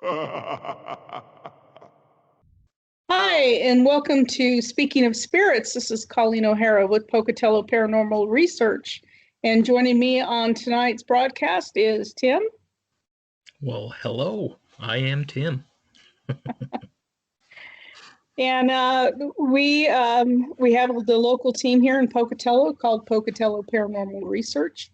Hi, and welcome to Speaking of Spirits. This is Colleen O'Hara with Pocatello Paranormal Research. And joining me on tonight's broadcast is Tim. Well, hello. I am Tim. And we have the local team here in Pocatello called Pocatello Paranormal Research.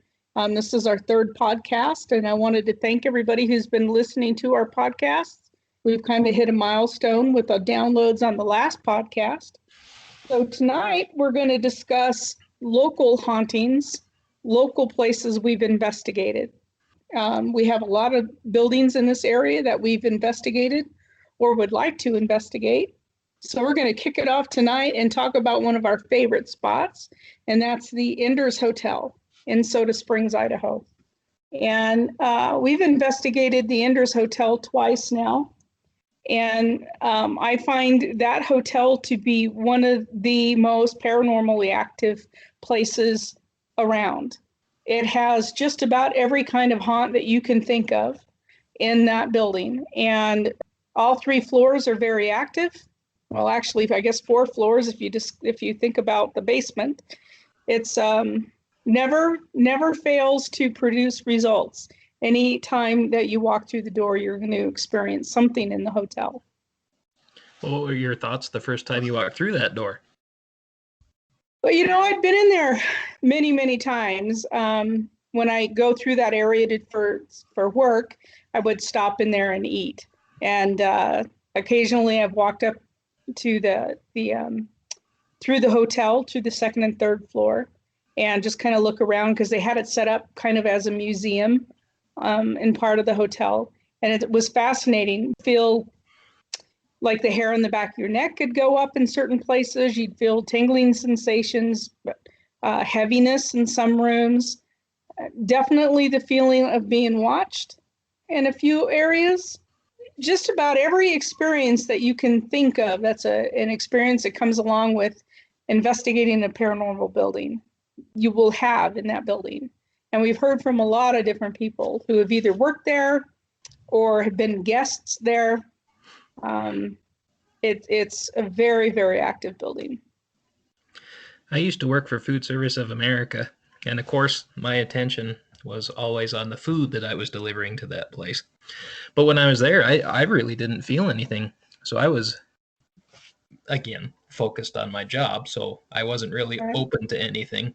This is our third podcast, and I wanted to thank everybody who's been listening to our podcasts. We've kind of hit a milestone with the downloads on the last podcast. So tonight we're going to discuss local hauntings, local places we've investigated. We have a lot of buildings in this area that we've investigated or would like to investigate. So we're going to kick it off tonight and talk about one of our favorite spots, and that's the Enders Hotel in Soda Springs, Idaho. And we've investigated the Enders Hotel twice now. And I find that hotel to be one of the most paranormally active places around. It has just about every kind of haunt that you can think of in that building. And all 3 floors are very active. Well, actually, I guess 4 floors if you think about the basement. It's never fails to produce results. Any time that you walk through the door, you're going to experience something in the hotel. What were your thoughts the first time you walked through that door? Well, I'd been in there many, many times. When I go through that area for work, I would stop in there and eat. And occasionally I've walked up to through the hotel to the 2nd and 3rd floor and just kind of look around because they had it set up kind of as a museum in part of the hotel. And it was fascinating. Feel like the hair on the back of your neck could go up in certain places. You'd feel tingling sensations, heaviness in some rooms. Definitely the feeling of being watched in a few areas. Just about every experience that you can think of, that's an experience that comes along with investigating a paranormal building, you will have in that building. And we've heard from a lot of different people who have either worked there or have been guests there. It's a very, very active building. I used to work for Food Service of America, and of course, my attention was always on the food that I was delivering to that place. But when I was there, I really didn't feel anything. So I was, again, focused on my job, so I wasn't really open to anything.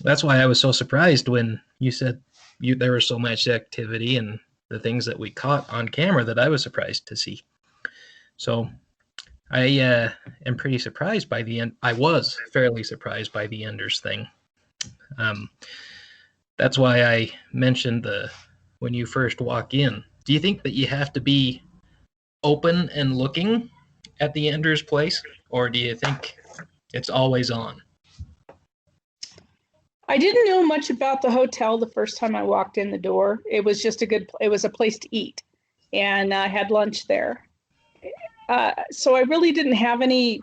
That's why I was so surprised when you said there was so much activity and the things that we caught on camera that I was surprised to see. So I am pretty surprised by the end. I was fairly surprised by the Enders thing. That's why I mentioned when you first walk in. Do you think that you have to be open and looking at the Enders place, or do you think it's always on? I didn't know much about the hotel the first time I walked in the door. It was just it was a place to eat, and I had lunch there. So I really didn't have any,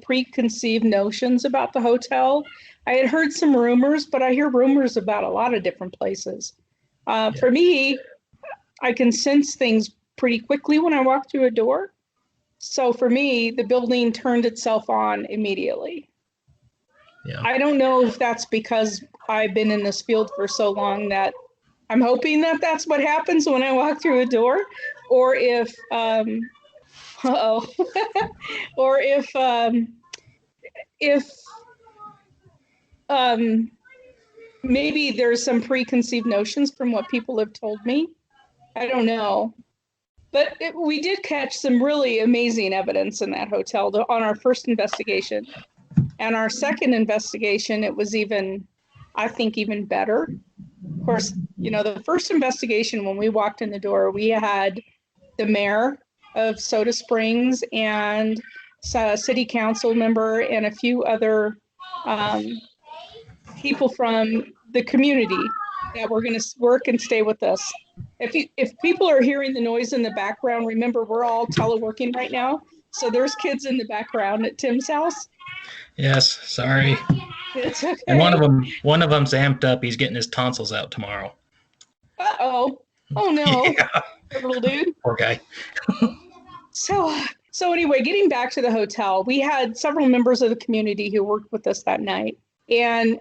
preconceived notions about the hotel. I had heard some rumors, but I hear rumors about a lot of different places. For me, I can sense things pretty quickly when I walk through a door. So for me, the building turned itself on immediately. Yeah. I don't know if that's because I've been in this field for so long that I'm hoping that that's what happens when I walk through a door, or if, or if maybe there's some preconceived notions from what people have told me. I don't know. But we did catch some really amazing evidence in that hotel on our first investigation. And our second investigation, it was I think even better. Of course, the first investigation, when we walked in the door, we had the mayor of Soda Springs and a city council member and a few other people from the community that were going to work and stay with us. If people are hearing the noise in the background, remember we're all teleworking right now. So there's kids in the background at Tim's house. Yes, sorry. It's okay. And one of them's amped up. He's getting his tonsils out tomorrow. Uh-oh. Oh no, Yeah, little dude. poor guy. So anyway, getting back to the hotel, we had several members of the community who worked with us that night. And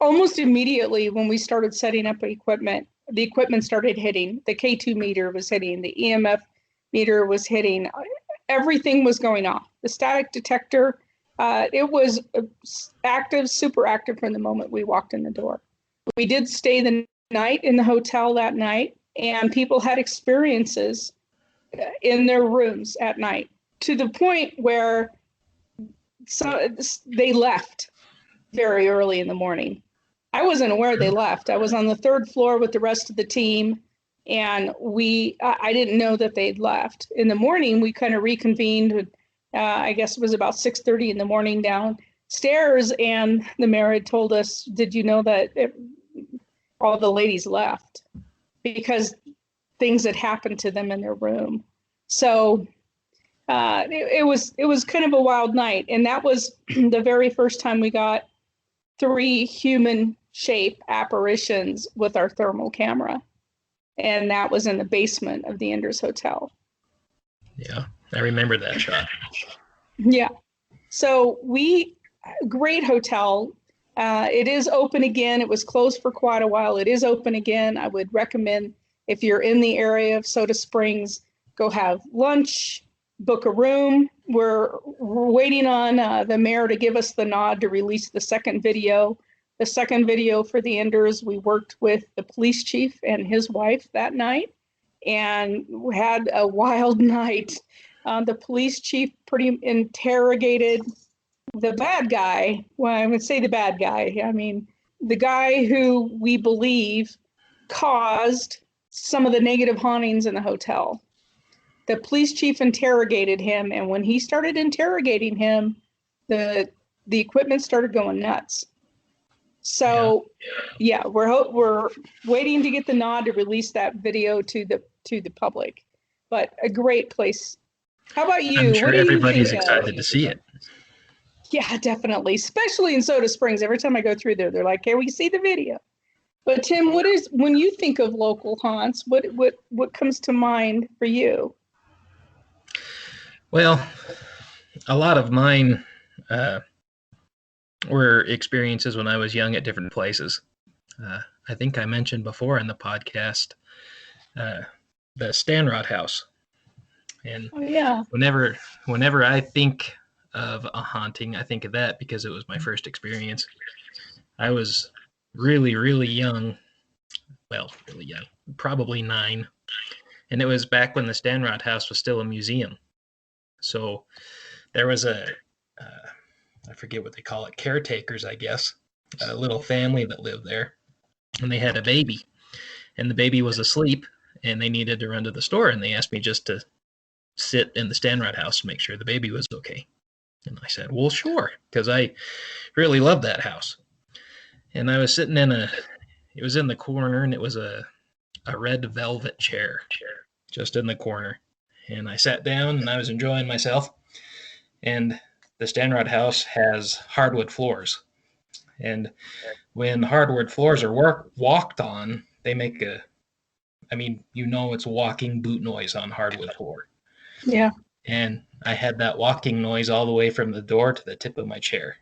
almost immediately when we started setting up the equipment started hitting. The K2 meter was hitting, the EMF meter was hitting, everything was going off. The static detector, it was active, super active from the moment we walked in the door. We did stay the night in the hotel that night, and people had experiences in their rooms at night to the point where they left very early in the morning. I wasn't aware they left. I was on the third floor with the rest of the team, and I didn't know that they'd left. In the morning, we kind of reconvened. I guess it was about 6:30 in the morning downstairs, and the mayor had told us, "Did you know that all the ladies left because things had happened to them in their room?" So it was kind of a wild night, and that was the very first time we got 3 human shape apparitions with our thermal camera, and that was in the basement of the Enders Hotel. Yeah, I remember that shot. Yeah, so great hotel. It is open again. It was closed for quite a while. It is open again. I would recommend, if you're in the area of Soda Springs, go have lunch, book a room. We're waiting on the mayor to give us the nod to release the second video. The second video for the Enders, we worked with the police chief and his wife that night, and we had a wild night. The police chief pretty interrogated the bad guy. Well, I would say the bad guy. I mean, the guy who we believe caused some of the negative hauntings in the hotel. The police chief interrogated him, and when he started interrogating him, the equipment started going nuts. So, yeah, we're waiting to get the nod to release that video to the public. But a great place. How about you? I'm sure what do everybody's you think excited to see it. Yeah, definitely. Especially in Soda Springs. Every time I go through there, they're like, "Hey, we see the video." But Tim, when you think of local haunts, what comes to mind for you? Well, a lot of mine were experiences when I was young at different places. I think I mentioned before in the podcast the Stanrod House. And Oh yeah. whenever I think of a haunting, I think of that because it was my first experience. I was really, really young. Well, really young, probably 9. And it was back when the Stanrod House was still a museum. So there was I forget what they call it, caretakers, I guess, a little family that lived there. And they had a baby. And the baby was asleep, and they needed to run to the store. And they asked me just to sit in the Stanrod House to make sure the baby was okay. And I said, well, sure, because I really loved that house. And I was sitting it was in the corner, and it was a red velvet chair just in the corner. And I sat down, and I was enjoying myself. And the Stanrod House has hardwood floors. And when hardwood floors are walked on, they make it's walking boot noise on hardwood floor. Yeah. And I had that walking noise all the way from the door to the tip of my chair.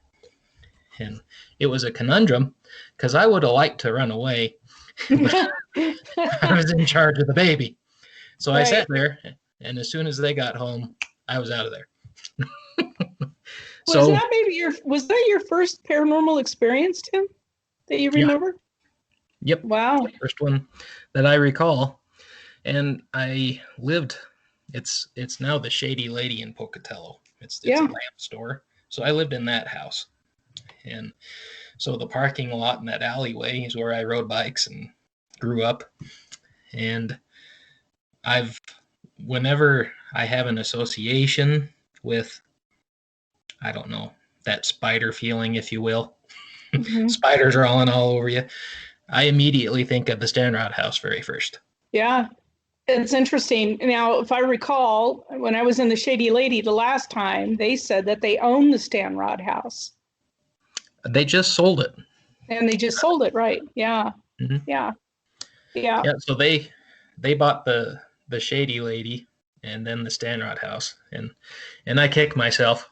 And it was a conundrum because I would have liked to run away, but I was in charge of the baby. So I sat there, and as soon as they got home, I was out of there. Was that your first paranormal experience, Tim, that you remember? Yep. Wow. First one that I recall. And I lived, it's now the Shady Lady in Pocatello. It's a lamp store. So I lived in that house. And so the parking lot in that alleyway is where I rode bikes and grew up. And whenever I have an association with, I don't know, that spider feeling, if you will, spiders crawling all over you, I immediately think of the Stanrod House very first. Yeah, it's interesting. Now, if I recall, when I was in the Shady Lady the last time, they said that they own the Stanrod House. They just sold it. And they just sold it, right? Yeah. Mm-hmm. Yeah. Yeah. Yeah. So they they bought the Shady Lady and then the Stanrod House, and I kick myself.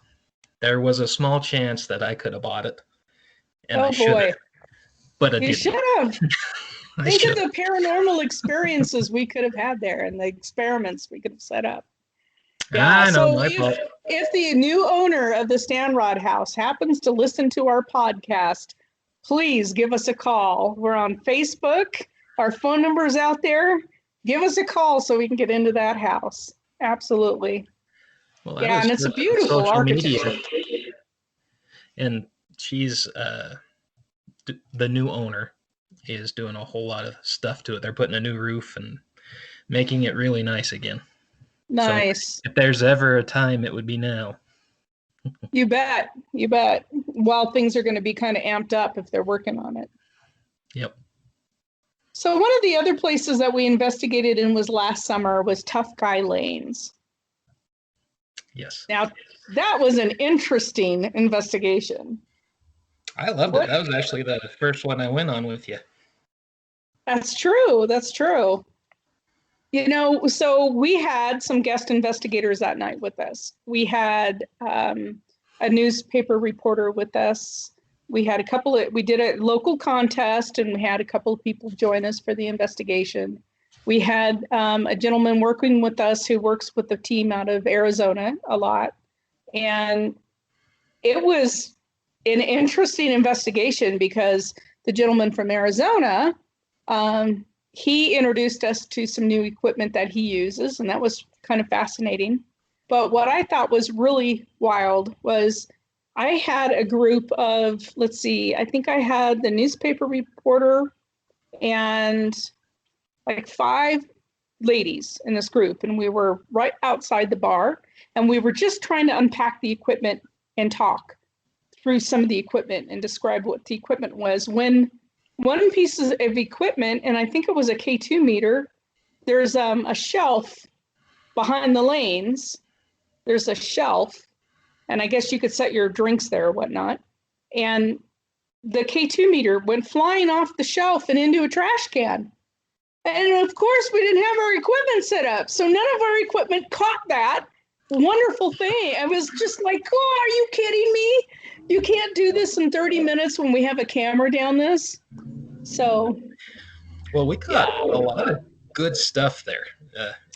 There was a small chance that I could have bought it, and I Oh should boy, have, but I you didn't. should have. I Think of should. the paranormal experiences we could have had there and the experiments we could have set up. Yeah. I know, So my fault. if the new owner of the Stanrod House happens to listen to our podcast, please give us a call. We're on Facebook. Our phone number is out there. Give us a call so we can get into that house. Absolutely. Well, I Yeah, was and it's a searching beautiful social media, architecture. and she's the new owner is doing a whole lot of stuff to it. They're putting a new roof and making it really nice again. So Nice. if there's ever a time, it would be now. You bet. You bet. While things are going to be kind of amped up if they're working on it. Yep. So one of the other places that we investigated in was last summer was Tough Guy Lanes. Yes. Now, that was an interesting investigation. I loved it. That was actually the first one I went on with you. That's true. That's true. You know, so we had some guest investigators that night with us. We had a newspaper reporter with us. We did a local contest and we had a couple of people join us for the investigation. We had a gentleman working with us who works with the team out of Arizona a lot. And it was an interesting investigation because the gentleman from Arizona, he introduced us to some new equipment that he uses, and that was kind of fascinating. But what I thought was really wild was I had a group of, let's see, I think I had the newspaper reporter and like 5 ladies in this group, and we were right outside the bar, and we were just trying to unpack the equipment and talk through some of the equipment and describe what the equipment was. When one piece of equipment, and I think it was a K2 meter, there's a shelf behind the lanes. There's a shelf, and I guess you could set your drinks there or whatnot. And the K2 meter went flying off the shelf and into a trash can. And of course, we didn't have our equipment set up. So none of our equipment caught that wonderful thing. I was just like, oh, are you kidding me? You can't do this in 30 minutes when we have a camera down this. So. Well, we caught a lot of good stuff there.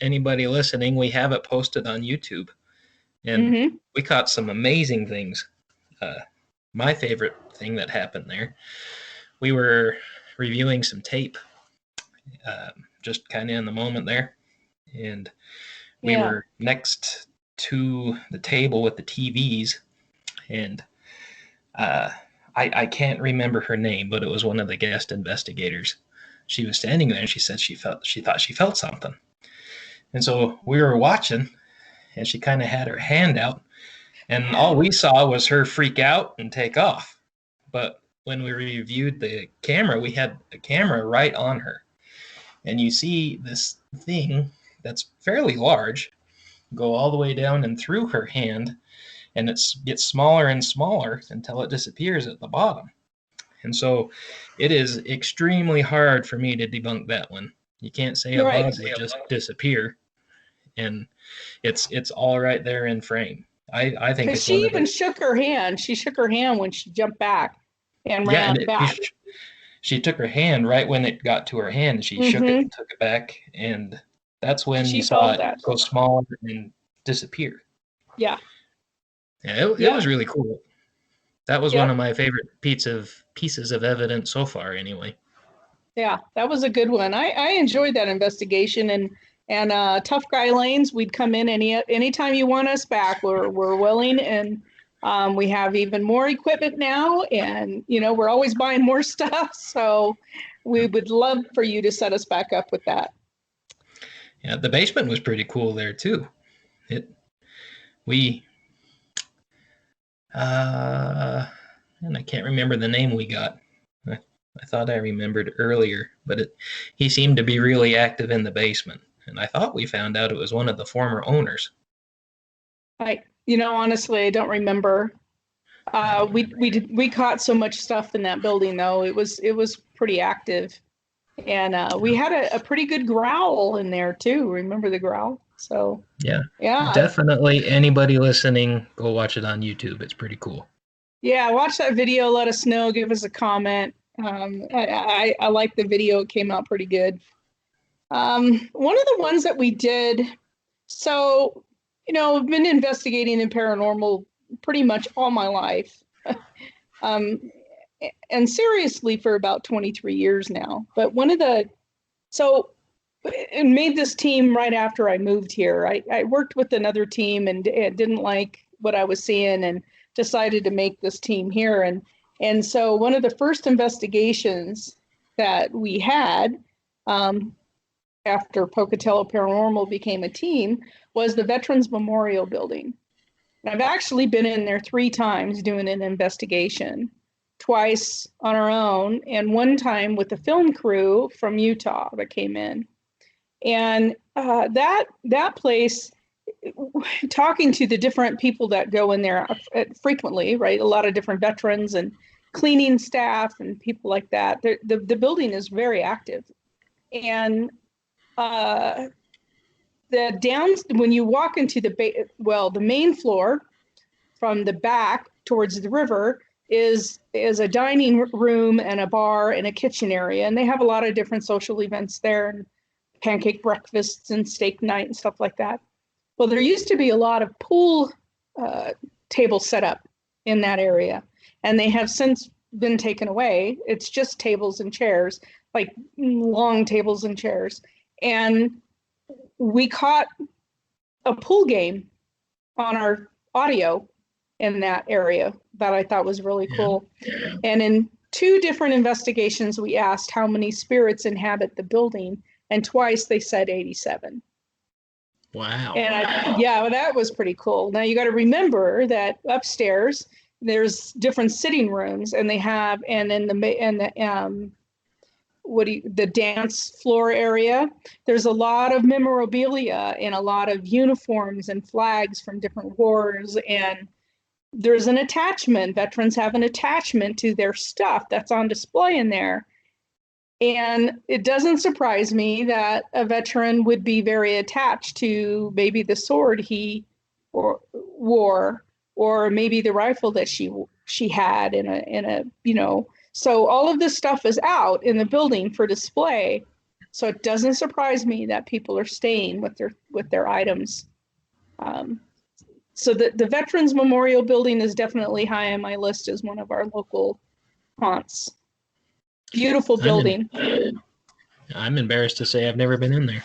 Anybody listening, we have it posted on YouTube. And we caught some amazing things. My favorite thing that happened there, we were reviewing some tape, just kind of in the moment there. And we were next to the table with the TVs. And I can't remember her name, but it was one of the guest investigators. She was standing there and she said she thought she felt something. And so we were watching, and she kind of had her hand out, and all we saw was her freak out and take off. But when we reviewed the camera, we had the camera right on her. And you see this thing that's fairly large go all the way down and through her hand, and it gets smaller and smaller until it disappears at the bottom. And so it is extremely hard for me to debunk that one. You can't say a bug would just disappear, and it's all right there in frame. I think it's she even shook her hand. She shook her hand when she jumped back and ran back. She took her hand right when it got to her hand. She shook it and took it back, and that's when you saw it go smaller and disappear. Yeah. It was really cool. That was one of my favorite pieces of evidence so far, anyway. Yeah, that was a good one. I enjoyed that investigation, and Tough Guy Lanes, we'd come in anytime you want us back. We're willing, and we have even more equipment now, and we're always buying more stuff. So we would love for you to set us back up with that. Yeah, the basement was pretty cool there too. And I can't remember the name we got. I thought I remembered earlier, but he seemed to be really active in the basement. And I thought we found out it was one of the former owners. Honestly, I don't remember. We caught so much stuff in that building, though. It was pretty active. And we had a pretty good growl in there too. Remember the growl? So Yeah. yeah, Definitely anybody listening, go watch it on YouTube. It's pretty cool. yeah. Watch that video. Let us know. Give us a comment. I like the video. It came out pretty good. One of the ones that we did. So, I've been investigating in paranormal pretty much all my life. um, and seriously for about 23 years now. But so and made this team right after I moved here. I worked with another team and didn't like what I was seeing and decided to make this team here. And so one of the first investigations that we had after Pocatello Paranormal became a team was the Veterans Memorial Building. And I've actually been in there 3 times doing an investigation, twice on our own, and one time with a film crew from Utah that came in. And that place, talking to the different people that go in there frequently, right? A lot of different veterans and cleaning staff and people like that. The building is very active, and when you walk into the main floor from the back towards the river is a dining room and a bar and a kitchen area, and they have a lot of different social events there, and pancake breakfasts and steak night and stuff like that. Well, there used to be a lot of pool tables set up in that area, and they have since been taken away. It's just tables and chairs, like long tables and chairs. And we caught a pool game on our audio in that area that I thought was really cool. Yeah. And in 2 different investigations, we asked how many spirits inhabit the building, and twice they said 87. Wow. And yeah, that was pretty cool. Now you got to remember that upstairs there's different sitting rooms, and they have, and in the the dance floor area, there's a lot of memorabilia and a lot of uniforms and flags from different wars, and there's an attachment. Veterans have an attachment to their stuff that's on display in there. And it doesn't surprise me that a veteran would be very attached to maybe the sword he wore, or maybe the rifle that she had in a so all of this stuff is out in the building for display. So it doesn't surprise me that people are staying with their items. So the Veterans Memorial Building is definitely high on my list as one of our local haunts. Beautiful building. I'm embarrassed to say I've never been in there.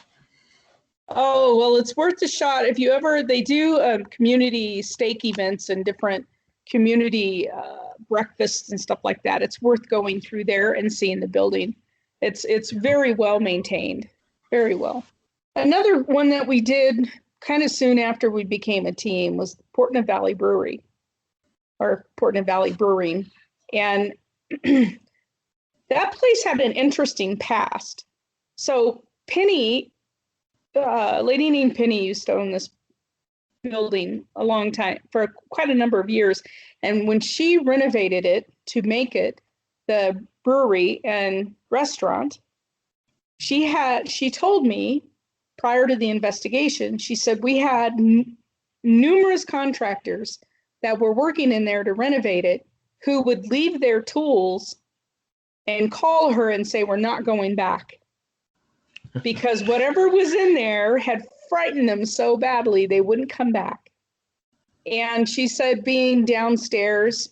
Oh, well, it's worth a shot. They do community steak events and different community breakfasts and stuff like that. It's worth going through there and seeing the building. It's very well maintained, very well. Another one that we did kind of soon after we became a team was Portland Valley Brewery, or Portland Valley Brewing. And that place had an interesting past. So Penny, a lady named Penny used to own this building a long time, for quite a number of years. And when she renovated it to make it the brewery and restaurant, she told me prior to the investigation, she said we had numerous contractors that were working in there to renovate it who would leave their tools and call her and say, we're not going back. Because whatever was in there had frightened them so badly, they wouldn't come back. And she said being downstairs,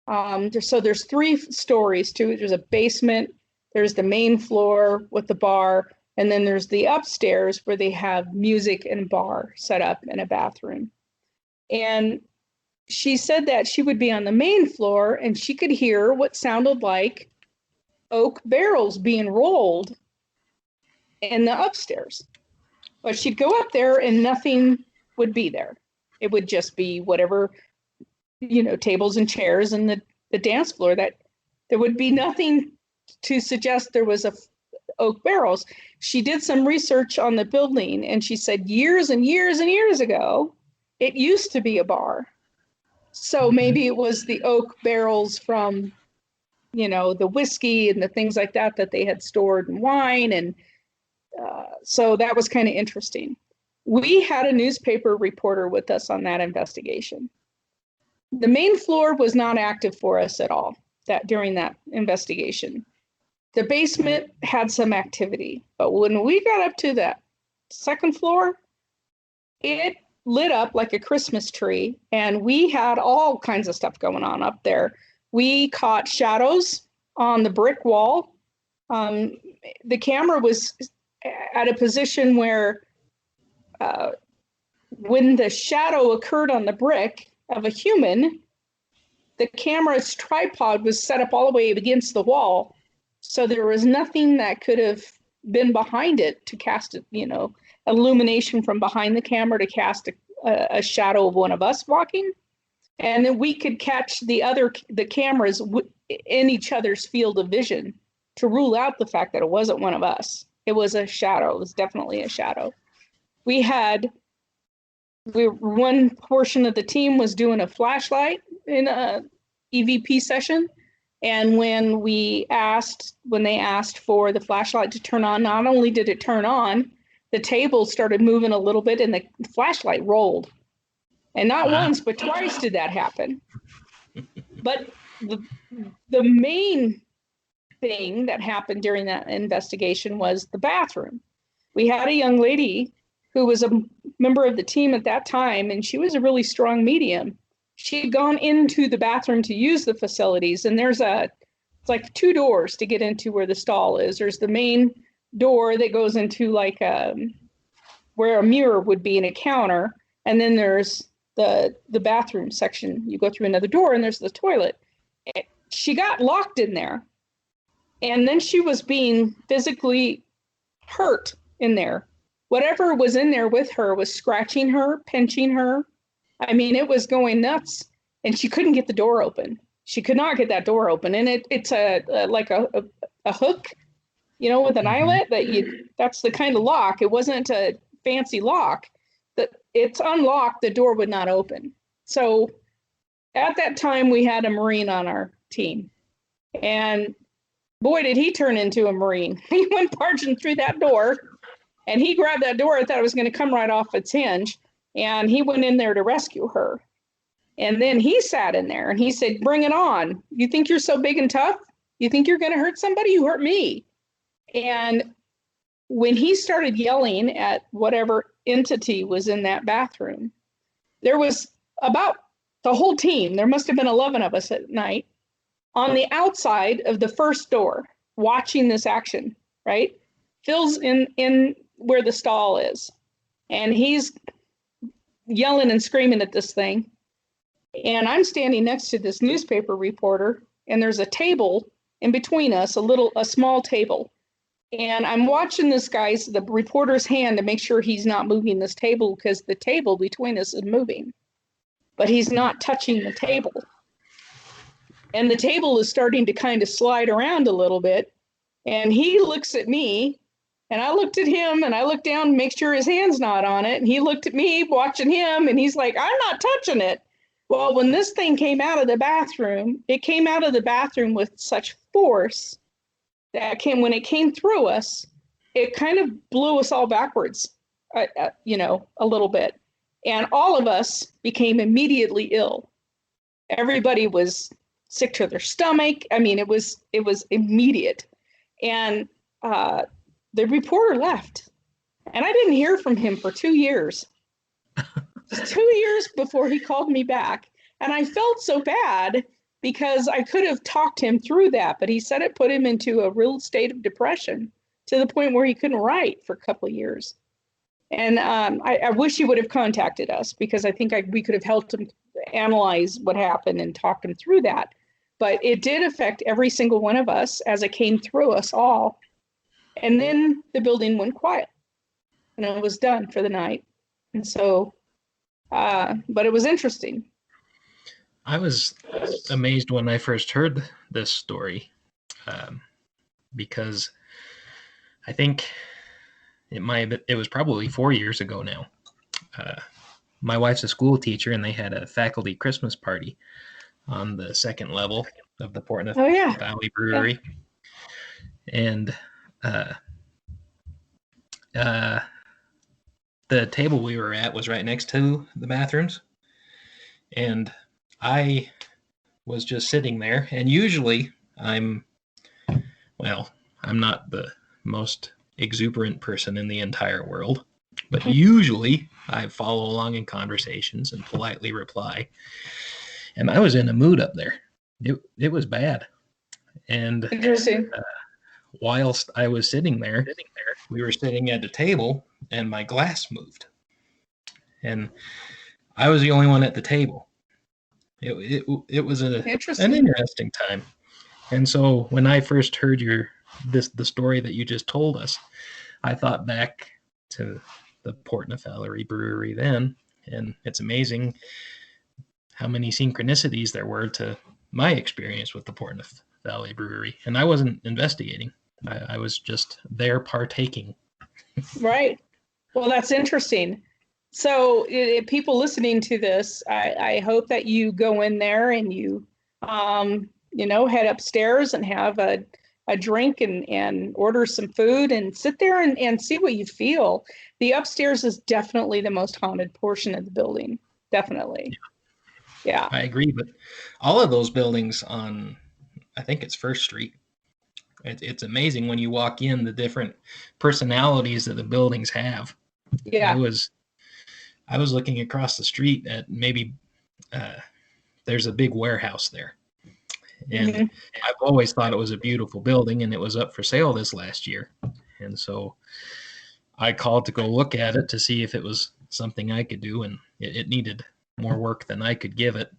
so there's 3 stories to it. There's a basement, there's the main floor with the bar, and then there's the upstairs where they have music and bar set up in a bathroom. And she said that she would be on the main floor and she could hear what sounded like oak barrels being rolled in the upstairs. But she'd go up there and nothing would be there. It would just be whatever, tables and chairs and the dance floor. That there would be nothing to suggest there was oak barrels. She did some research on the building, and she said years and years and years ago, it used to be a bar. So maybe it was the oak barrels from the whiskey and the things like that they had stored in wine. And so that was kind of interesting. We had a newspaper reporter with us on that investigation. The main floor was not active for us at all during that investigation. The basement had some activity, but when we got up to that second floor, it lit up like a Christmas tree, and we had all kinds of stuff going on up there. We caught shadows on the brick wall. The camera was at a position where when the shadow occurred on the brick of a human, the camera's tripod was set up all the way against the wall. So there was nothing that could have been behind it to cast illumination from behind the camera to cast a shadow of one of us walking. And then we could catch the cameras in each other's field of vision to rule out the fact that it wasn't one of us. It was a shadow. It was definitely a shadow. One portion of the team was doing a flashlight in a EVP session. And when they asked for the flashlight to turn on, not only did it turn on, the table started moving a little bit and the flashlight rolled. And not once, but twice did that happen. But the main thing that happened during that investigation was the bathroom. We had a young lady who was a member of the team at that time, and she was a really strong medium. She had gone into the bathroom to use the facilities, and it's like two doors to get into where the stall is. There's the main door that goes into like where a mirror would be in a counter, and then there's the bathroom section. You go through another door, and there's the toilet. She got locked in there, and then she was being physically hurt in there. Whatever was in there with her was scratching her, pinching her. I mean, it was going nuts, and she couldn't get the door open. She could not get that door open, and it's like a hook, with an eyelet that's the kind of lock. It wasn't a fancy lock. That it's unlocked, the door would not open. So at that time, we had a Marine on our team, and boy, did he turn into a Marine. He went barging through that door, and he grabbed that door. I thought it was going to come right off its hinge. And he went in there to rescue her. And then he sat in there and he said, "Bring it on. You think you're so big and tough? You think you're going to hurt somebody? You hurt me." And when he started yelling at whatever entity was in that bathroom, there was about the whole team. There must have been 11 of us at night on the outside of the first door watching this action, right? Phil's in where the stall is, and he's yelling and screaming at this thing. And I'm standing next to this newspaper reporter, and there's a table in between us, a small table. And I'm watching the reporter's hand to make sure he's not moving this table, because the table between us is moving, but he's not touching the table. And the table is starting to kind of slide around a little bit. And he looks at me, and I looked at him, and I looked down to make sure his hand's not on it. And he looked at me watching him, and he's like, "I'm not touching it." Well, when this thing came out of the bathroom, it came out of the bathroom with such force that when it came through us, it kind of blew us all backwards, a little bit. And all of us became immediately ill. Everybody was sick to their stomach. I mean, it was immediate. And the reporter left, and I didn't hear from him for 2 years. 2 years before he called me back. And I felt so bad because I could have talked him through that, but he said it put him into a real state of depression to the point where he couldn't write for a couple of years. And I wish he would have contacted us, because I think we could have helped him analyze what happened and talk him through that. But it did affect every single one of us as it came through us all. And then the building went quiet, and it was done for the night. And so, but it was interesting. I was amazed when I first heard this story, because I think it was probably 4 years ago now. My wife's a school teacher, and they had a faculty Christmas party on the second level. of the Portneuf Oh yeah. Valley Yeah. Brewery. And uh, uh, the table we were at was right next to the bathrooms. And I was just sitting there. And usually well, I'm not the most exuberant person in the entire world, but usually I follow along in conversations and politely reply. And I was in a mood up there. It was bad. And Interesting. whilst I was sitting there, we were sitting at a table and my glass moved. And I was the only one at the table. It was an interesting time. And so when I first heard the story that you just told us, I thought back to the Portneuf Valley Brewery then, and it's amazing how many synchronicities there were to my experience with the Portneuf Valley Brewery. And I wasn't investigating. I was just there partaking. Right. Well, that's interesting. So people listening to this, I hope that you go in there and you, head upstairs and have a drink and order some food and sit there and see what you feel. The upstairs is definitely the most haunted portion of the building. Definitely. Yeah. I agree. But all of those buildings on, I think it's First Street, it's amazing when you walk in the different personalities that the buildings have. Yeah. I was looking across the street at maybe there's a big warehouse there. And I've always thought it was a beautiful building, and it was up for sale this last year. And so I called to go look at it to see if it was something I could do, and it needed more work than I could give it.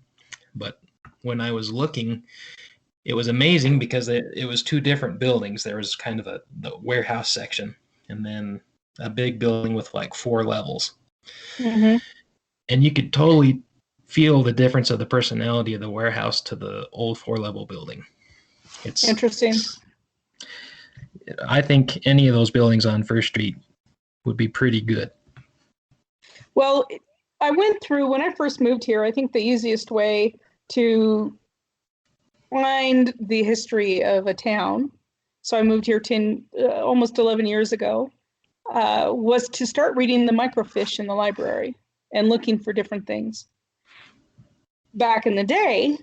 But when I was looking, it was amazing because it was two different buildings. There was kind of the warehouse section, and then a big building with like 4 levels. Mm-hmm. And you could totally feel the difference of the personality of the warehouse to the old 4-level building. It's interesting. I think any of those buildings on First Street would be pretty good. Well, I went through, when I first moved here, I think the easiest way to find the history of a town, so I moved here almost 11 years ago, was to start reading the microfiche in the library and looking for different things. Back in the day,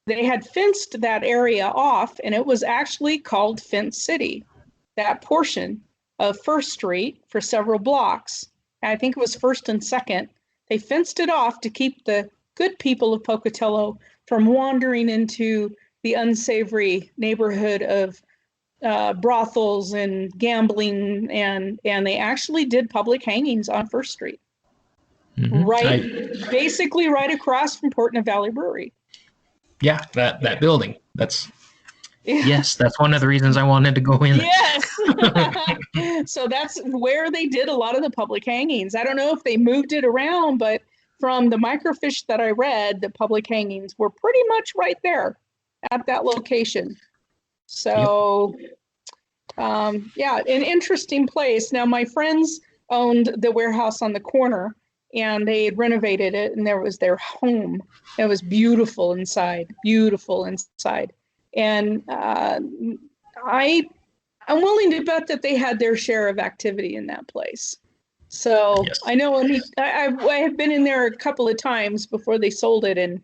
they had fenced that area off, and it was actually called Fence City, that portion of First Street for several blocks. I think it was First and Second. They fenced it off to keep the good people of Pocatello from wandering into the unsavory neighborhood of brothels and gambling, and they actually did public hangings on First Street. Mm-hmm. Basically right across from Portneuf Valley Brewery. Yeah, that building. Yes, that's one of the reasons I wanted to go in. Yes. So that's where they did a lot of the public hangings. I don't know if they moved it around, but from the microfiche that I read, the public hangings were pretty much right there at that location. So, an interesting place. Now, my friends owned the warehouse on the corner, and they had renovated it, and there was their home. It was beautiful inside. And I'm willing to bet that they had their share of activity in that place. So yes. I know I have been in there a couple of times before they sold it, and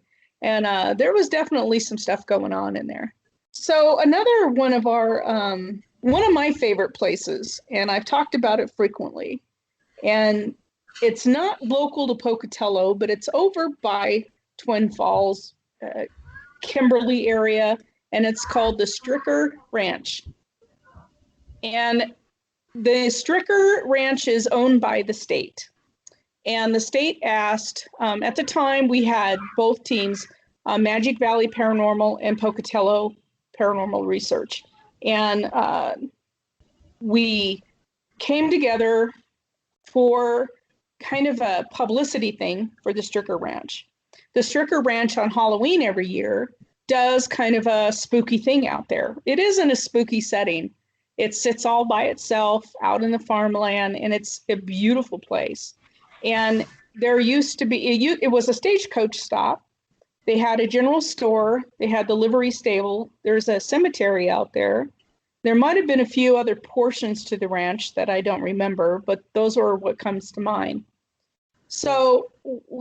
there was definitely some stuff going on in there. So another one of my favorite places, and I've talked about it frequently, and it's not local to Pocatello, but it's over by Twin Falls, Kimberly area, and it's called the Stricker Ranch. And the Stricker Ranch is owned by the state. And the state asked, at the time we had both teams, Magic Valley Paranormal and Pocatello Paranormal Research. And we came together for kind of a publicity thing for the Stricker Ranch. The Stricker Ranch on Halloween every year does kind of a spooky thing out there. It isn't a spooky setting. It sits all by itself out in the farmland, and it's a beautiful place. And there used to be, it was a stagecoach stop, They had a general store. They had the livery stable. There's a cemetery out there. There might have been a few other portions to the ranch that I don't remember, but those are what comes to mind. So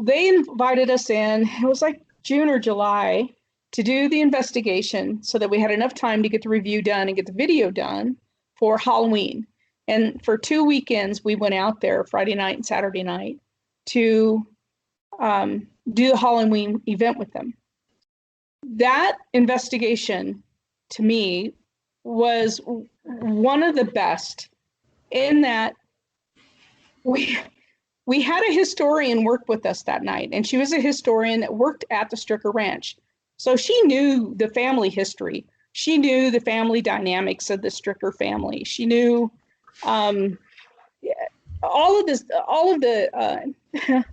they invited us in. It was like June or July to do the investigation so that we had enough time to get the review done and get the video done for Halloween. And for 2 weekends, we went out there Friday night and Saturday night to do the Halloween event with them. That investigation, to me, was one of the best in that we had a historian work with us that night, and she was a historian that worked at the Stricker Ranch. So she knew the family history. She knew the family dynamics of the Stricker family. She knew all of the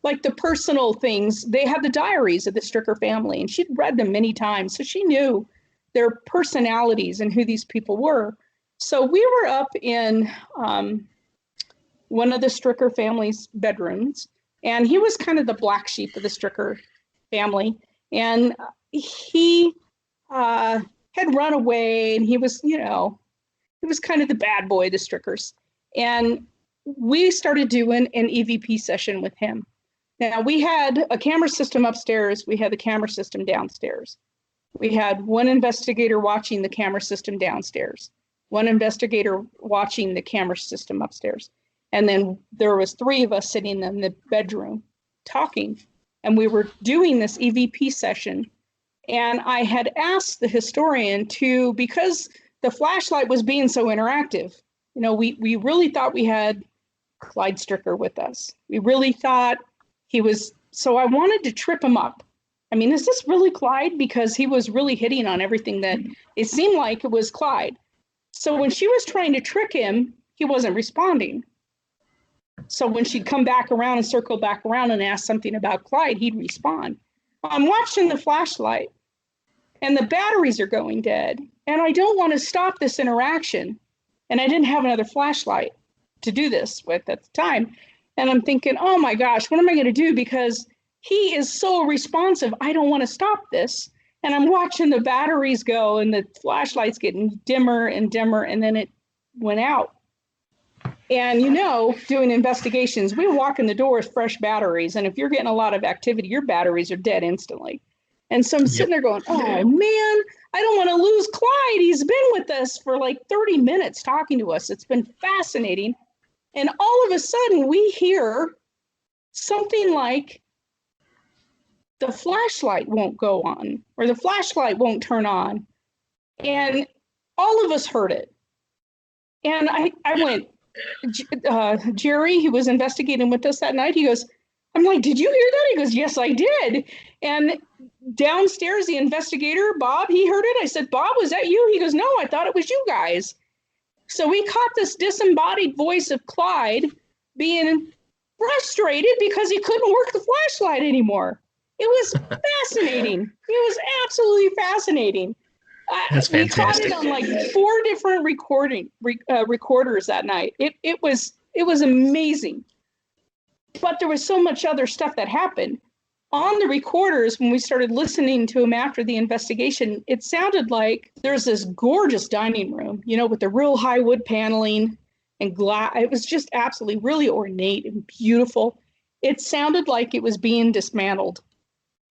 like the personal things. They had the diaries of the Stricker family, and she'd read them many times. So she knew their personalities and who these people were. So we were up in one of the Stricker family's bedrooms, and he was kind of the black sheep of the Stricker family. And he had run away, and he was, he was kind of the bad boy of the Strickers. And we started doing an EVP session with him. Now, we had a camera system upstairs. We had the camera system downstairs. We had one investigator watching the camera system downstairs, one investigator watching the camera system upstairs. And then there was 3 of us sitting in the bedroom talking. And we were doing this EVP session. And I had asked the historian to, because the flashlight was being so interactive, we really thought we had Clyde Stricker with us. We really thought he was, so I wanted to trip him up. I mean, is this really Clyde? Because he was really hitting on everything that it seemed like it was Clyde. So when she was trying to trick him, he wasn't responding. So when she'd come back around and circle back around and ask something about Clyde, he'd respond. I'm watching the flashlight and the batteries are going dead. And I don't want to stop this interaction. And I didn't have another flashlight to do this with at the time. And I'm thinking, oh my gosh, what am I going to do? Because he is so responsive. I don't want to stop this. And I'm watching the batteries go and the flashlight's getting dimmer and dimmer. And then it went out. And, doing investigations, we walk in the door with fresh batteries. And if you're getting a lot of activity, your batteries are dead instantly. And so I'm sitting there going, oh, man, I don't want to lose Clyde. He's been with us for like 30 minutes talking to us. It's been fascinating. And all of a sudden, we hear something like the flashlight won't go on or the flashlight won't turn on. And all of us heard it. And I went, Jerry, he was investigating with us that night. He goes, I'm like, did you hear that? He goes, yes, I did. And downstairs, the investigator, Bob, he heard it. I said, Bob, was that you? He goes, no, I thought it was you guys. So we caught this disembodied voice of Clyde being frustrated because he couldn't work the flashlight anymore. It was fascinating. It was absolutely fascinating. That's fantastic. We caught it on like 4 different recorders that night. It was amazing. But there was so much other stuff that happened. On the recorders, when we started listening to him after the investigation, it sounded like there's this gorgeous dining room, with the real high wood paneling and glass. It was just absolutely really ornate and beautiful. It sounded like it was being dismantled.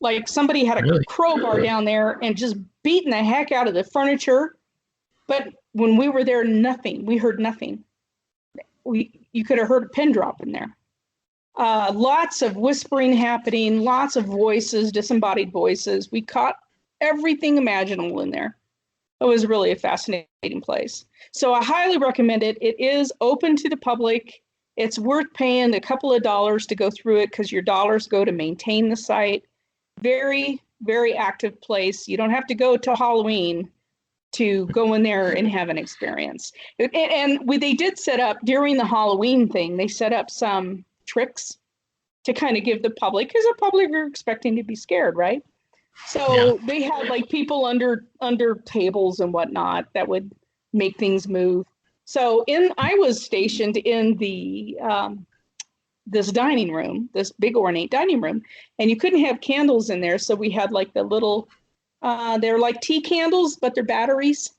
Like somebody had a crowbar down there and just beating the heck out of the furniture. But when we were there, nothing. We heard nothing. You could have heard a pin drop in there. Lots of whispering happening, lots of voices, disembodied voices. We caught everything imaginable in there. It was really a fascinating place. So I highly recommend it. It is open to the public. It's worth paying a couple of dollars to go through it because your dollars go to maintain the site. Very, very active place. You don't have to go to Halloween to go in there and have an experience. And they did set up, during the Halloween thing, they set up some tricks to kind of give the public, because the public are expecting to be scared, right? So they had like people under tables and whatnot that would make things move. So I was stationed in the this dining room, this big ornate dining room, and you couldn't have candles in there. So we had like the little, they're like tea candles, but they're batteries.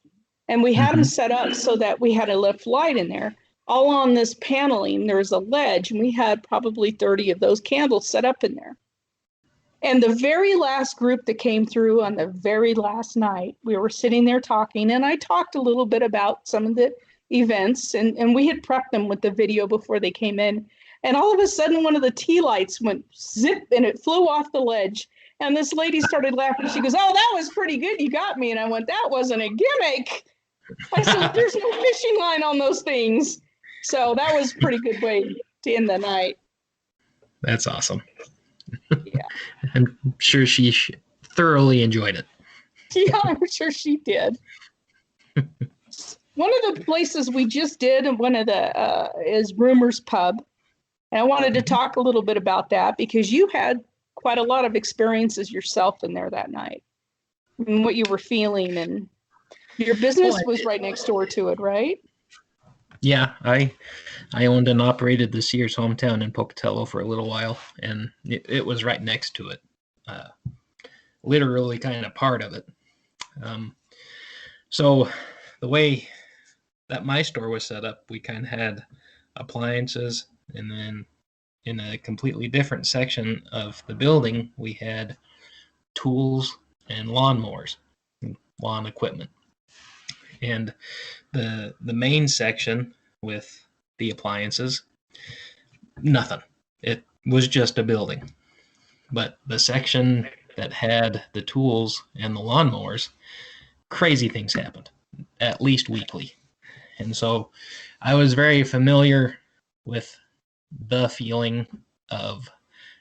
And we had them set up so that we had a lift light in there. All on this paneling, there was a ledge, and we had probably 30 of those candles set up in there. And the very last group that came through on the very last night, we were sitting there talking, and I talked a little bit about some of the events, and we had prepped them with the video before they came in. And all of a sudden, one of the tea lights went zip, and it flew off the ledge. And this lady started laughing. She goes, "Oh, that was pretty good. You got me." And I went, "That wasn't a gimmick." I said, "There's no fishing line on those things." So that was a pretty good way to end the night. That's awesome. Yeah. I'm sure she thoroughly enjoyed it. Yeah, I'm sure she did. One of the places we just did, and one of the is Rumors Pub. And I wanted to talk a little bit about that because you had quite a lot of experiences yourself in there that night, and what you were feeling, and your business was right next door to it, right? Yeah, I owned and operated the Sears hometown in Pocatello for a little while, and it was right next to it, literally kind of part of it. So the way that my store was set up, we kind of had appliances, and then in a completely different section of the building, we had tools and lawnmowers, lawn equipment. And the main section with the appliances, nothing. It was just a building. But the section that had the tools and the lawnmowers, crazy things happened, at least weekly. And so I was very familiar with the feeling of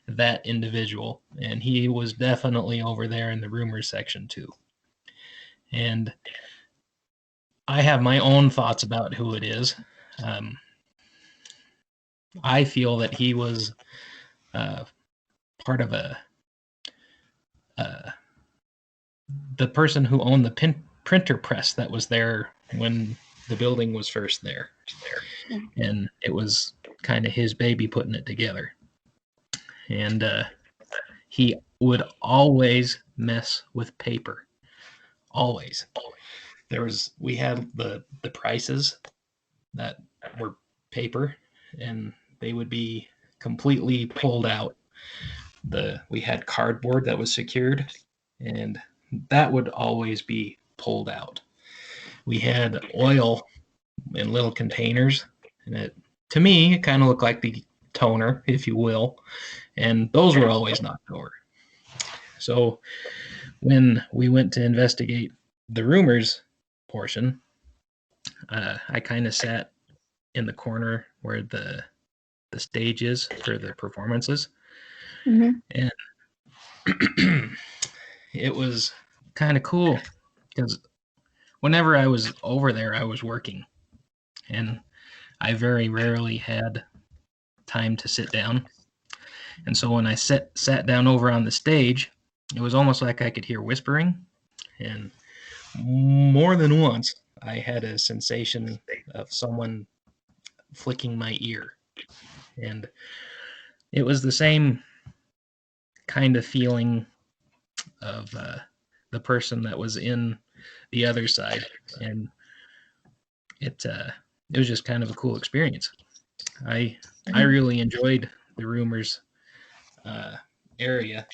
that individual, and he was definitely over there in the rumors section too. And I have my own thoughts about who it is. I feel that he was part of the person who owned the printer press that was there when the building was first there. And it was kind of his baby putting it together. And he would always mess with paper. Always. We had the prices that were paper, and they would be completely pulled out. We had cardboard that was secured, and that would always be pulled out. We had oil in little containers, and to me, it kind of looked like the toner, if you will, and those were always knocked over. So when we went to investigate the rumors portion, I kind of sat in the corner where the stage is for the performances. And it was kind of cool because whenever I was over there, I was working, and I very rarely had time to sit down. And so when I sat down over on the stage, it was almost like I could hear whispering, and more than once I had a sensation of someone flicking my ear. And it was the same kind of feeling of the person that was in the other side, and it was just kind of a cool experience. I really enjoyed the rumors area.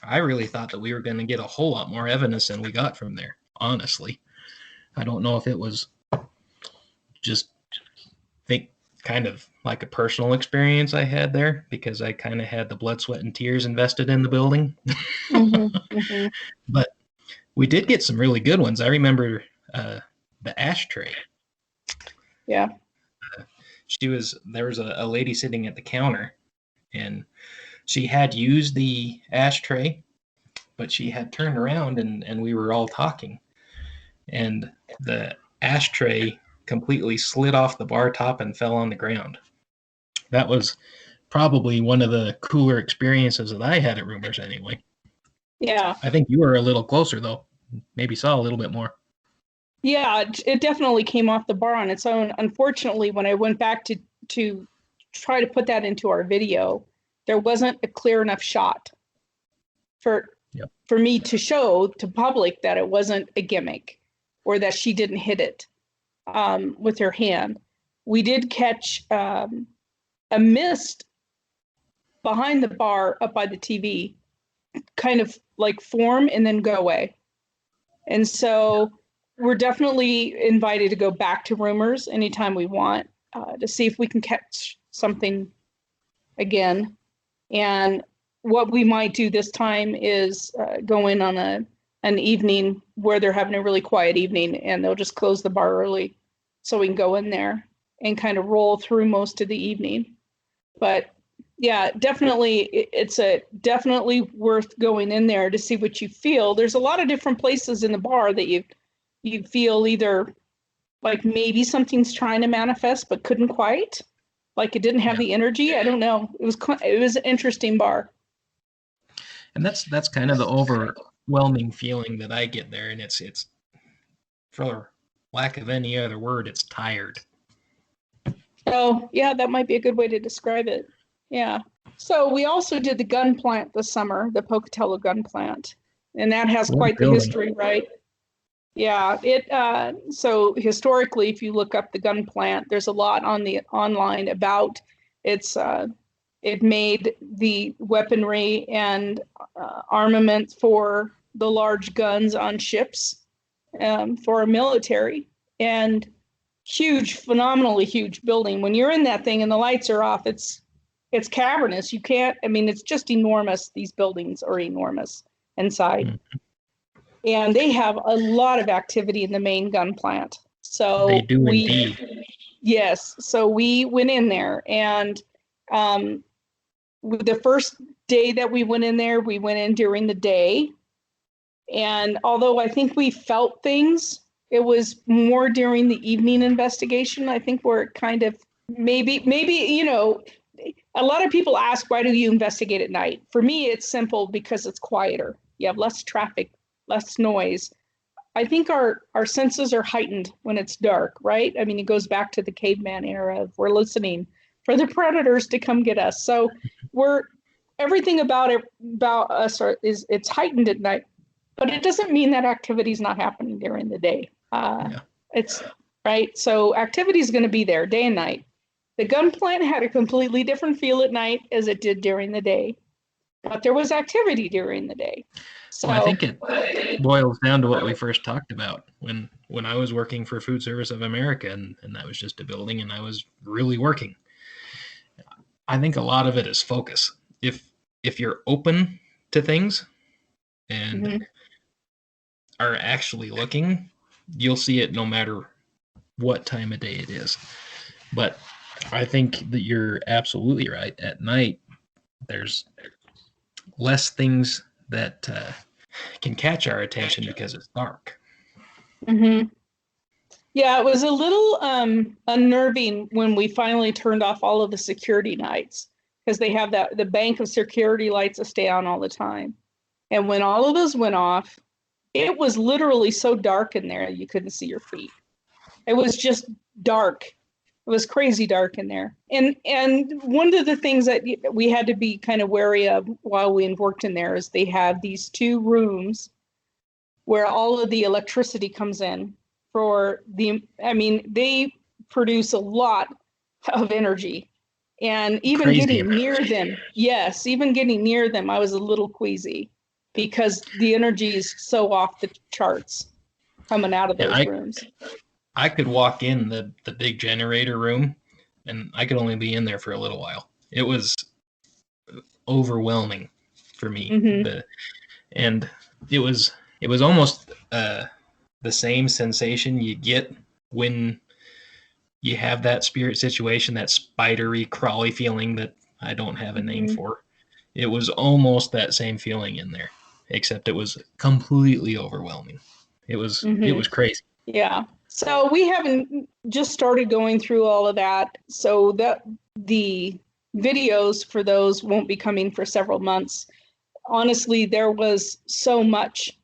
I really thought that we were going to get a whole lot more evidence than we got from there, honestly. I don't know if it was just kind of like a personal experience I had there, because I kind of had the blood, sweat, and tears invested in the building. But we did get some really good ones. I remember the ashtray. Yeah. There was a lady sitting at the counter, and she had used the ashtray, but she had turned around and we were all talking, and the ashtray completely slid off the bar top and fell on the ground. That was probably one of the cooler experiences that I had at Rumors anyway. Yeah. I think you were a little closer though. Maybe saw a little bit more. Yeah, it definitely came off the bar on its own. Unfortunately, when I went back to try to put that into our video, there wasn't a clear enough shot for me to show to public that it wasn't a gimmick or that she didn't hit it with her hand. We did catch a mist behind the bar up by the TV, kind of like form and then go away. And so we're definitely invited to go back to rumors anytime we want to see if we can catch something again. And what we might do this time is go in on an evening where they're having a really quiet evening, and they'll just close the bar early so we can go in there and kind of roll through most of the evening. But yeah, definitely, it's definitely worth going in there to see what you feel. There's a lot of different places in the bar that you feel either like maybe something's trying to manifest but couldn't quite, like it didn't have the energy. I don't know. It was an interesting bar. And that's kind of the overwhelming feeling that I get there, and it's for lack of any other word, it's tired. Oh, yeah, that might be a good way to describe it. Yeah. So we also did the gun plant this summer, the Pocatello gun plant, and that has quite the history, right? Yeah. So historically, if you look up the gun plant, there's a lot on the online about its. It made the weaponry and armament for the large guns on ships for our military, and huge, phenomenally huge building. When you're in that thing and the lights are off, it's cavernous. You can't, I mean, it's just enormous. These buildings are enormous inside. Mm-hmm. And they have a lot of activity in the main gun plant. So they do indeed. Yes. So we went in there, and the first day that we went in there, we went in during the day. And although I think we felt things, it was more during the evening investigation. I think where it kind of maybe, you know, a lot of people ask, why do you investigate at night? For me, it's simple because it's quieter. You have less traffic, less noise. I think our senses are heightened when it's dark, right? I mean, it goes back to the caveman era of we're listening for the predators to come get us. So everything about us it's heightened at night, but it doesn't mean that activity is not happening during the day. It's right. So activity is going to be there day and night. The gun plant had a completely different feel at night as it did during the day, but there was activity during the day. So well, I think it boils down to what we first talked about when I was working for Food Service of America, and that was just a building, and I was really working. I think a lot of it is focus. If you're open to things and are actually looking, you'll see it no matter what time of day it is. But I think that you're absolutely right. At night, there's less things that can catch our attention because it's dark. Mm-hmm. Yeah, it was a little unnerving when we finally turned off all of the security lights, because they have the bank of security lights that stay on all the time. And when all of those went off, it was literally so dark in there you couldn't see your feet. It was just dark. It was crazy dark in there. And one of the things that we had to be kind of wary of while we worked in there is they have these two rooms where all of the electricity comes in they produce a lot of energy. And even getting near them, I was a little queasy because the energy is so off the charts coming out of those rooms. I could walk in the big generator room, and I could only be in there for a little while. It was overwhelming for me. Mm-hmm. And it was almost the same sensation you get when you have that spirit situation, that spidery, crawly feeling that I don't have a name for. It was almost that same feeling in there, except it was completely overwhelming. It was crazy. Yeah. So we haven't just started going through all of that, so that the videos for those won't be coming for several months. Honestly, there was so much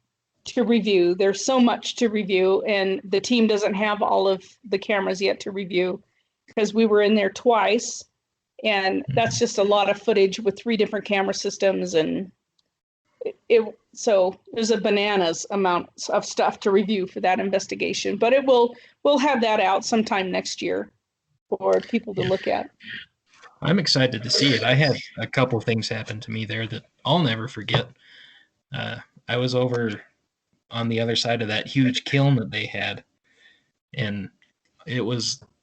to review. There's so much to review, and the team doesn't have all of the cameras yet to review because we were in there twice, And that's just a lot of footage with 3 different camera systems. And so there's a bananas amount of stuff to review for that investigation, but we'll have that out sometime next year for people to look at. I'm excited to see it. I had a couple things happen to me there that I'll never forget. I was over on the other side of that huge kiln that they had, and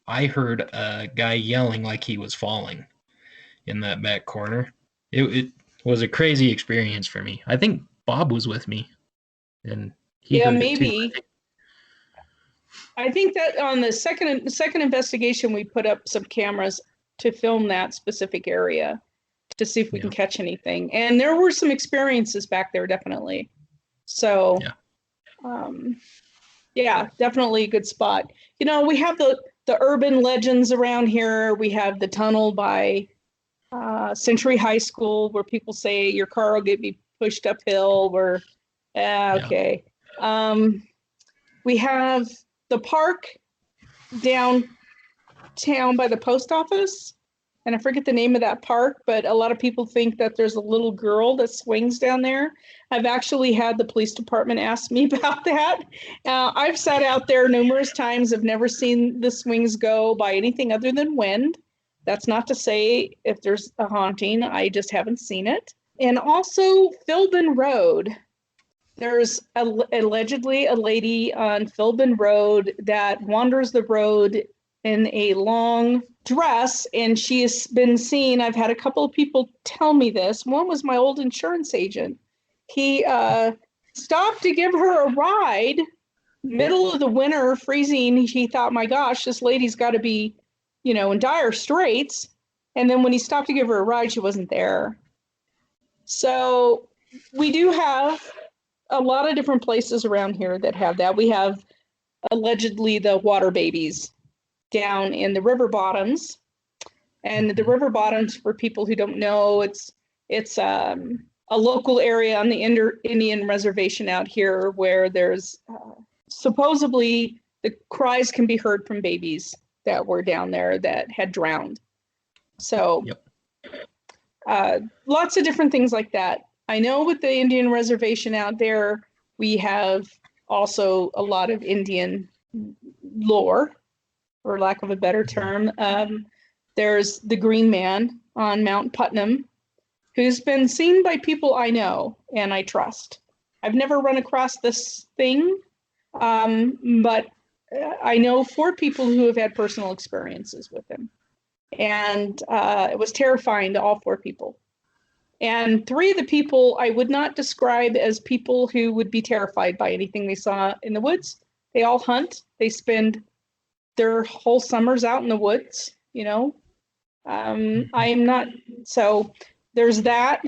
I heard a guy yelling like he was falling in that back corner. It was a crazy experience for me. I think Bob was with me, and he heard maybe. it too. I think that on the second investigation, we put up some cameras to film that specific area to see if we can catch anything. And there were some experiences back there, definitely. So, definitely a good spot. You know, we have the urban legends around here. We have the tunnel by Century High School where people say your car will get me pushed uphill. Okay. We have the park downtown by the post office, and I forget the name of that park, but a lot of people think that there's a little girl that swings down there. I've actually had the police department ask me about that. I've sat out there numerous times. I've never seen the swings go by anything other than wind. That's not to say if there's a haunting, I just haven't seen it. And also Philbin Road. There's allegedly a lady on Philbin Road that wanders the road in a long dress, and she has been seen. I've had a couple of people tell me this. One was my old insurance agent. He stopped to give her a ride, middle of the winter, freezing. He thought, my gosh, this lady's got to be, in dire straits. And then when he stopped to give her a ride, she wasn't there. So we do have a lot of different places around here that have that. We have allegedly the water babies down in the river bottoms, and the river bottoms, for people who don't know, it's a local area on the Indian reservation out here where there's supposedly the cries can be heard from babies that were down there that had drowned. So lots of different things like that. I know with the Indian reservation out there, we have also a lot of Indian lore, for lack of a better term. There's the Green Man on Mount Putnam, who's been seen by people I know and I trust. I've never run across this thing, but I know 4 people who have had personal experiences with him. And it was terrifying to all 4 people. And 3 of the people I would not describe as people who would be terrified by anything they saw in the woods. They all hunt. They spend their whole summers out in the woods, I am not. So there's that.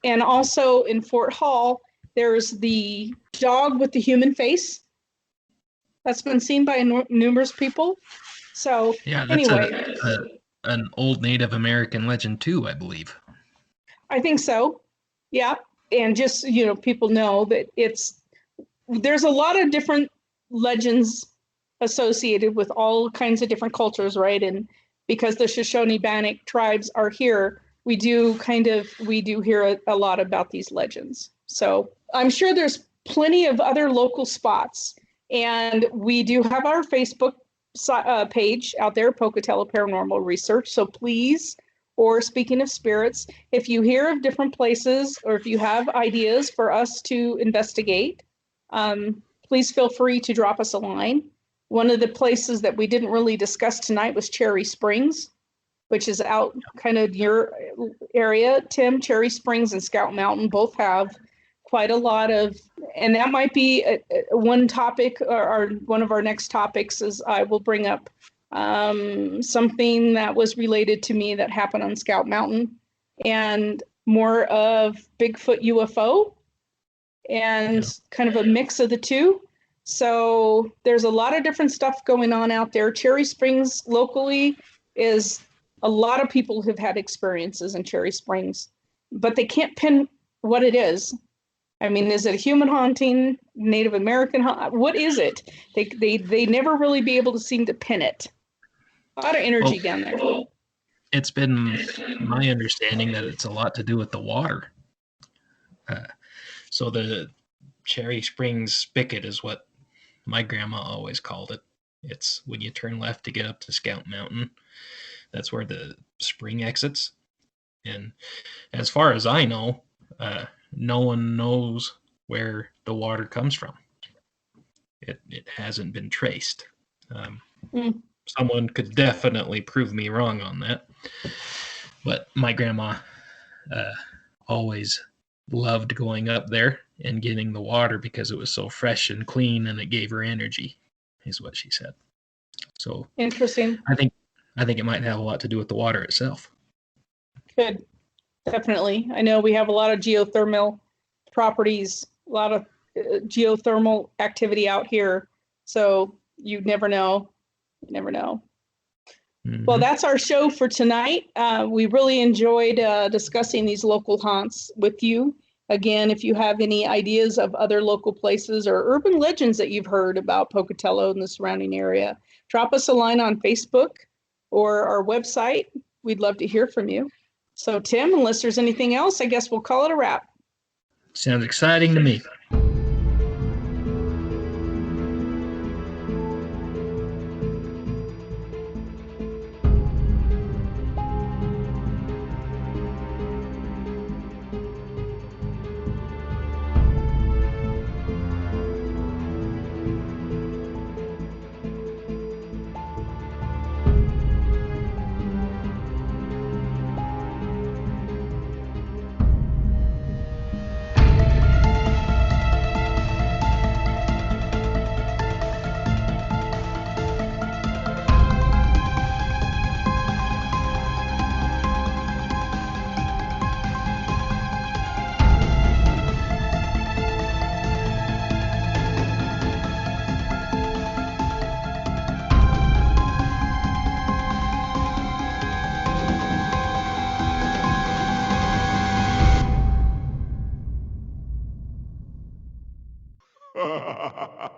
And also in Fort Hall, there's the dog with the human face that's been seen by numerous people. So that's anyway, an old Native American legend too, I believe. I think so. Yeah. And just, people know that there's a lot of different legends associated with all kinds of different cultures, right? And because the Shoshone-Bannock tribes are here, we do hear a lot about these legends. So I'm sure there's plenty of other local spots. And we do have our Facebook page out there, Pocatello Paranormal Research. So please, or speaking of spirits, if you hear of different places or if you have ideas for us to investigate, please feel free to drop us a line. One of the places that we didn't really discuss tonight was Cherry Springs, which is out kind of your area, Tim. Cherry Springs and Scout Mountain both have quite a lot of, and that might be one topic, or one of our next topics is I will bring up something that was related to me that happened on Scout Mountain, and more of Bigfoot UFO and kind of a mix of the two. So there's a lot of different stuff going on out there. Cherry Springs locally is a lot of people have had experiences in Cherry Springs, but they can't pin what it is. I mean, is it a human haunting, Native American? What is it? They never really be able to seem to pin it. A lot of energy down there. it's been my understanding that it's a lot to do with the water. Uh, so the Cherry Springs Spigot is what my grandma always called it. It's when you turn left to get up to Scout Mountain. That's where the spring exits. And as far as I know, no one knows where the water comes from. It hasn't been traced. Mm. Someone could definitely prove me wrong on that. But my grandma uh, always loved going up there and getting the water because it was so fresh and clean and it gave her energy, is what she said. So Interesting. I think it might have a lot to do with the water itself. Good. Definitely. I know we have a lot of geothermal properties, a lot of geothermal activity out here. So you never know. You never know. Well, that's our show for tonight. We really enjoyed discussing these local haunts with you. Again, if you have any ideas of other local places or urban legends that you've heard about Pocatello and the surrounding area, drop us a line on Facebook or our website. We'd love to hear from you. So, Tim, unless there's anything else, I guess we'll call it a wrap. Sounds exciting to me. Ha ha ha ha!